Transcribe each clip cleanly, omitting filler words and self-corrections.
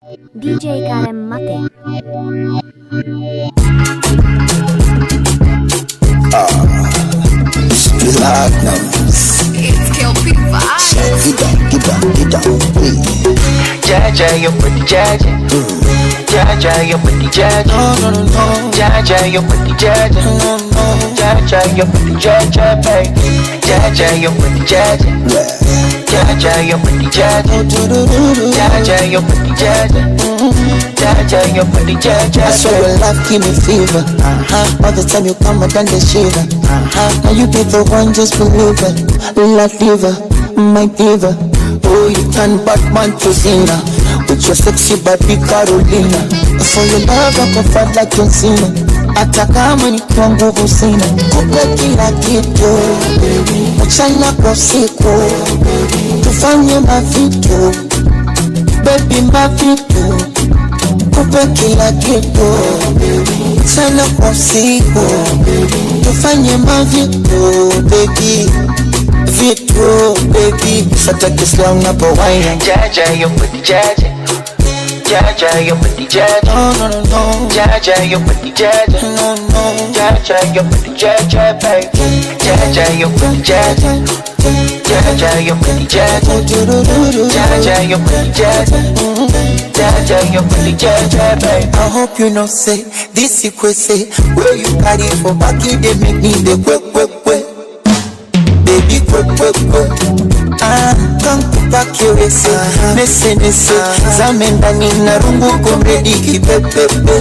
DJ Carem Maty. It's Kelpie Vibe. Get down, Jeje, you're pretty Jeje. Jeje, you're pretty Jeje. Jeje, you're pretty Jeje. Jeje, you're pretty Jeje, baby. Jeje, you're pretty Jeje. Jeje, you're pretty Jeje. Jeje, you're pretty Jeje. Jeje, you're pretty Jeje. I swear your love give me fever. All the time you come and then the shiver. Now you be the one, just believe it. La diva, my diva. Oh, you turn Batman to Zina with your sexy body Carolina. For your love I can fight like John Cena. Hata kama nikiwa nguvu sina, kupe kila kitu, mchana kwa usiku, tufanye mavitu, baby mavitu, kupe kila kitu, mchana kwa usiku, tufanye mavitu, baby vitu, baby. Sata kisla unapowaina. Jeje, you're pretty Jeje. Jeje, you're pretty Jeje. No. Jeje, you're pretty Jeje. No. Jeje, you're pretty Jeje, baby. Jeje, you're pretty Jeje. Jeje, you're pretty Jeje. Jeje, you're pretty Jeje. Jeje, you're pretty Jeje, baby. I hope you know say this you could say where you carry for back you they make me the quick. Baby quick. Come back your say nese zamenda nina rungu komredi kipepe.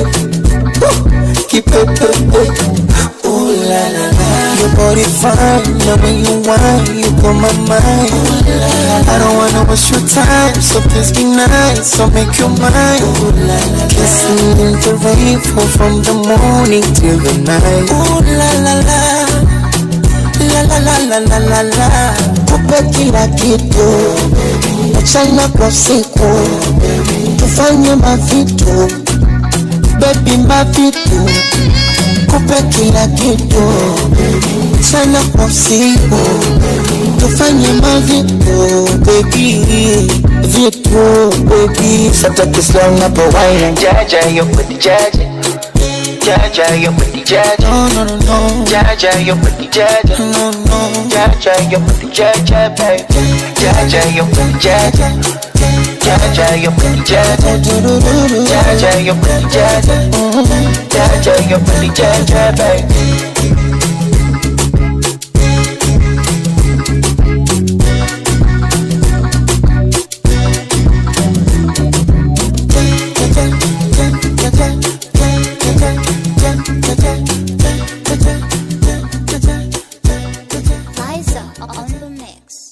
Ooh la la la, your body fine, the way you whine, you blow my mind. Ooh, la, la, la. I don't wanna waste your time, so please be nice, so make your mind. Ooh, la, la, la. Kissing in the rainfall from the morning till the night. Ooh la la la, kupe kila kitu, mchana kwa usiku, tufanye mavitu, baby mavitu, kupe kila kitu, mchana kwa usiku, tufanye mavitu, baby vitu, baby. Sata kisla unapowaina. Jeje, you're pretty Jeje. Jeje, you're pretty Jeje. No. Jeje, you're pretty Jeje. No. Jeje, you're pretty Jeje, baby. Jeje, you're pretty Jeje. Jeje, you're pretty Jeje. Jeje, you're pretty Jeje. Jeje, you're pretty Jeje, baby. Liza on the mix.